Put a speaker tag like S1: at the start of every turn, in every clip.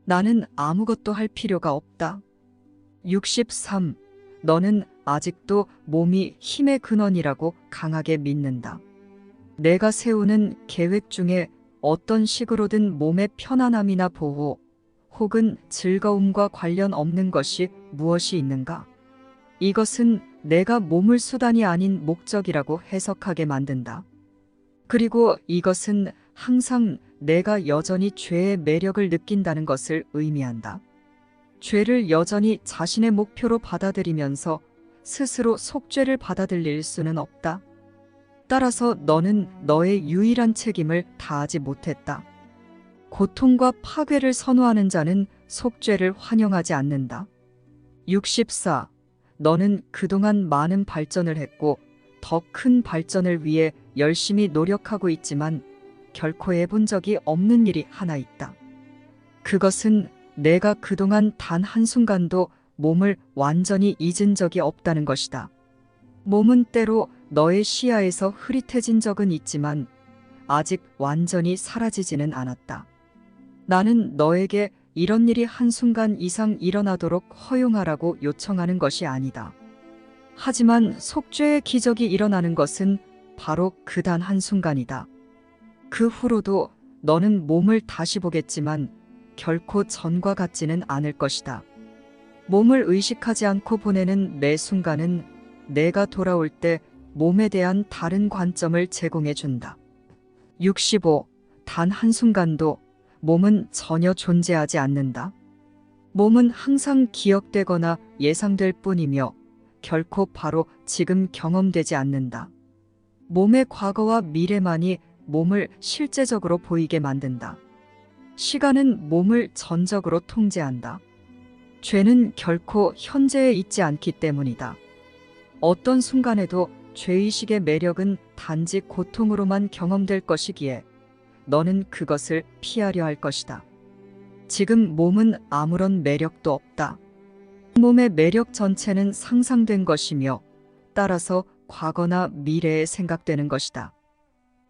S1: 나는 아무것도 할 필요가 없다. 63. 너는 아직도 몸이 힘의 근원이라고 강하게 믿는다. 내가 세우는 계획 중에 어떤 식으로든 몸의 편안함이나 보호, 혹은 즐거움과 관련 없는 것이 무엇이 있는가? 이것은 내가 몸을 수단이 아닌 목적이라고 해석하게 만든다. 그리고 이것은 항상 내가 여전히 죄의 매력을 느낀다는 것을 의미한다. 죄를 여전히 자신의 목표로 받아들이면서 스스로 속죄를 받아들일 수는 없다. 따라서 너는 너의 유일한 책임을 다하지 못했다. 고통과 파괴를 선호하는 자는 속죄를 환영하지 않는다. 64. 너는 그동안 많은 발전을 했고 더 큰 발전을 위해 열심히 노력하고 있지만 결코 해본 적이 없는 일이 하나 있다. 그것은 내가 그동안 단 한순간도 몸을 완전히 잊은 적이 없다는 것이다. 몸은 때로 너의 시야에서 흐릿해진 적은 있지만 아직 완전히 사라지지는 않았다. 나는 너에게 이런 일이 한순간 이상 일어나도록 허용하라고 요청하는 것이 아니다. 하지만 속죄의 기적이 일어나는 것은 바로 그 단 한순간이다. 그 후로도 너는 몸을 다시 보겠지만 결코 전과 같지는 않을 것이다. 몸을 의식하지 않고 보내는 매 순간은 내가 돌아올 때 몸에 대한 다른 관점을 제공해 준다. 65. 단 한순간도 몸은 전혀 존재하지 않는다. 몸은 항상 기억되거나 예상될 뿐이며 결코 바로 지금 경험되지 않는다. 몸의 과거와 미래만이 몸을 실제적으로 보이게 만든다. 시간은 몸을 전적으로 통제한다. 죄는 결코 현재에 있지 않기 때문이다. 어떤 순간에도 죄의식의 매력은 단지 고통으로만 경험될 것이기에 너는 그것을 피하려 할 것이다. 지금 몸은 아무런 매력도 없다. 몸의 매력 전체는 상상된 것이며 따라서 과거나 미래에 생각되는 것이다.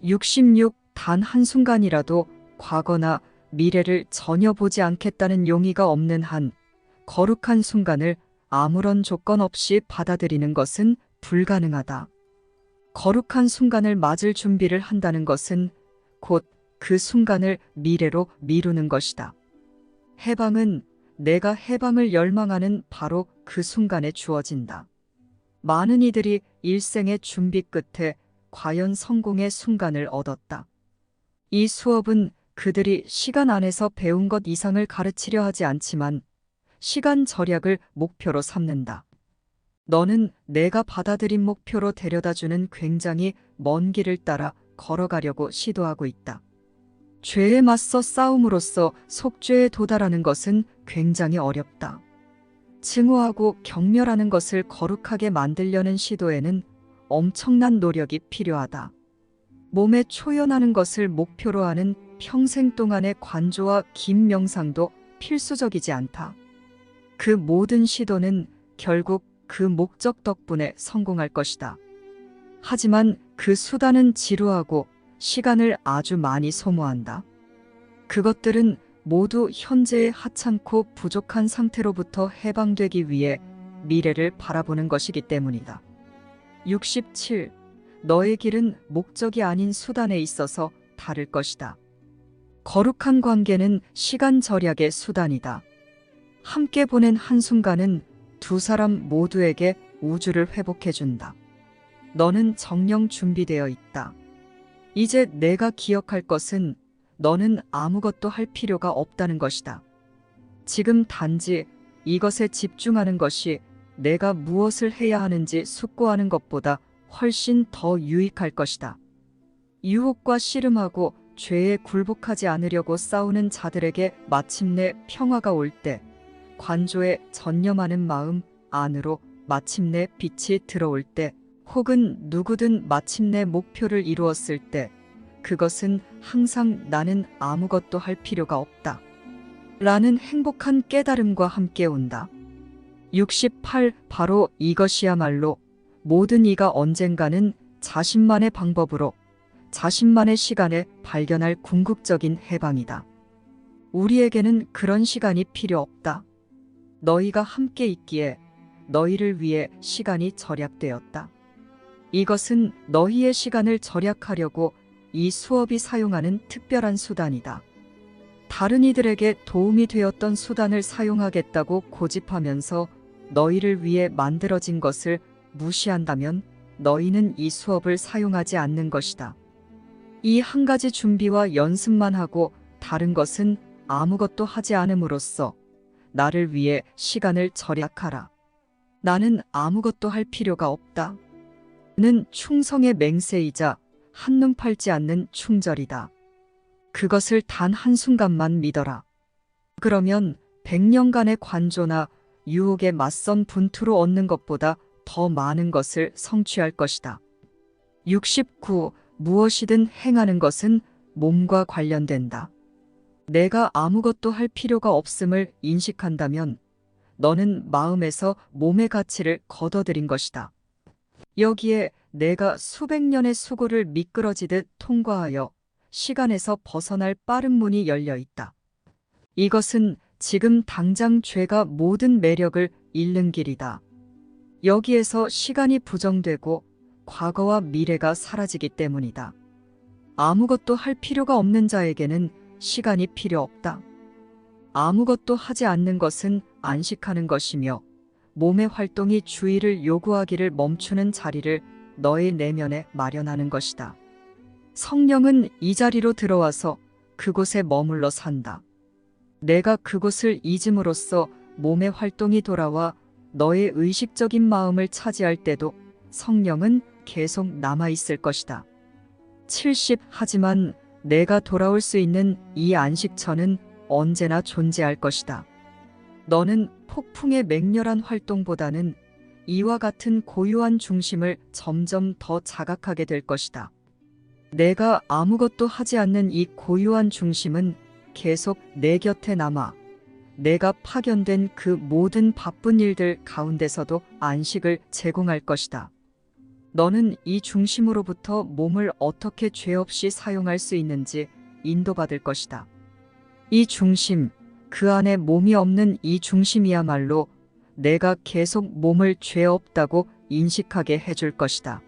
S1: 66. 단 한순간이라도 과거나 미래를 전혀 보지 않겠다는 용의가 없는 한 거룩한 순간을 아무런 조건 없이 받아들이는 것은 불가능하다. 거룩한 순간을 맞을 준비를 한다는 것은 곧 그 순간을 미래로 미루는 것이다. 해방은 내가 해방을 열망하는 바로 그 순간에 주어진다. 많은 이들이 일생의 준비 끝에 과연 성공의 순간을 얻었다. 이 수업은 그들이 시간 안에서 배운 것 이상을 가르치려 하지 않지만 시간 절약을 목표로 삼는다. 너는 내가 받아들인 목표로 데려다주는 굉장히 먼 길을 따라 걸어가려고 시도하고 있다. 죄에 맞서 싸움으로써 속죄에 도달하는 것은 굉장히 어렵다. 증오하고 경멸하는 것을 거룩하게 만들려는 시도에는 엄청난 노력이 필요하다. 몸에 초연하는 것을 목표로 하는 평생 동안의 관조와 긴 명상도 필수적이지 않다. 그 모든 시도는 결국 그 목적 덕분에 성공할 것이다. 하지만 그 수단은 지루하고 시간을 아주 많이 소모한다. 그것들은 모두 현재의 하찮고 부족한 상태로부터 해방되기 위해 미래를 바라보는 것이기 때문이다. 67. 너의 길은 목적이 아닌 수단에 있어서 다를 것이다. 거룩한 관계는 시간 절약의 수단이다. 함께 보낸 한순간은 두 사람 모두에게 우주를 회복해준다. 너는 정령 준비되어 있다. 이제 내가 기억할 것은 너는 아무것도 할 필요가 없다는 것이다. 지금 단지 이것에 집중하는 것이 내가 무엇을 해야 하는지 숙고하는 것보다 훨씬 더 유익할 것이다. 유혹과 씨름하고 죄에 굴복하지 않으려고 싸우는 자들에게 마침내 평화가 올 때, 관조에 전념하는 마음 안으로 마침내 빛이 들어올 때, 혹은 누구든 마침내 목표를 이루었을 때, 그것은 항상 나는 아무것도 할 필요가 없다. 라는 행복한 깨달음과 함께 온다. 68. 바로 이것이야말로 모든 이가 언젠가는 자신만의 방법으로 자신만의 시간에 발견할 궁극적인 해방이다. 우리에게는 그런 시간이 필요 없다. 너희가 함께 있기에 너희를 위해 시간이 절약되었다. 이것은 너희의 시간을 절약하려고 이 수업이 사용하는 특별한 수단이다. 다른 이들에게 도움이 되었던 수단을 사용하겠다고 고집하면서 너희를 위해 만들어진 것을 무시한다면 너희는 이 수업을 사용하지 않는 것이다. 이 한 가지 준비와 연습만 하고 다른 것은 아무것도 하지 않음으로써 나를 위해 시간을 절약하라. 나는 아무것도 할 필요가 없다. 는 충성의 맹세이자 한눈 팔지 않는 충절이다. 그것을 단 한순간만 믿어라. 그러면 100년간의 관조나 유혹에 맞선 분투로 얻는 것보다 더 많은 것을 성취할 것이다. 69. 무엇이든 행하는 것은 몸과 관련된다. 내가 아무것도 할 필요가 없음을 인식한다면 너는 마음에서 몸의 가치를 걷어들인 것이다. 여기에 내가 수백 년의 수고를 미끄러지듯 통과하여 시간에서 벗어날 빠른 문이 열려 있다. 이것은 지금 당장 죄가 모든 매력을 잃는 길이다. 여기에서 시간이 부정되고 과거와 미래가 사라지기 때문이다. 아무것도 할 필요가 없는 자에게는 시간이 필요 없다. 아무것도 하지 않는 것은 안식하는 것이며 몸의 활동이 주의를 요구하기를 멈추는 자리를 너의 내면에 마련하는 것이다. 성령은 이 자리로 들어와서 그곳에 머물러 산다. 내가 그곳을 잊음으로써 몸의 활동이 돌아와 너의 의식적인 마음을 차지할 때도 성령은 계속 남아있을 것이다. 70. 하지만 내가 돌아올 수 있는 이 안식처는 언제나 존재할 것이다. 너는 폭풍의 맹렬한 활동보다는 이와 같은 고요한 중심을 점점 더 자각하게 될 것이다. 내가 아무것도 하지 않는 이 고요한 중심은 계속 내 곁에 남아 내가 파견된 그 모든 바쁜 일들 가운데서도 안식을 제공할 것이다. 너는 이 중심으로부터 몸을 어떻게 죄 없이 사용할 수 있는지 인도받을 것이다. 이 중심, 그 안에 몸이 없는 이 중심이야말로 내가 계속 몸을 죄 없다고 인식하게 해줄 것이다.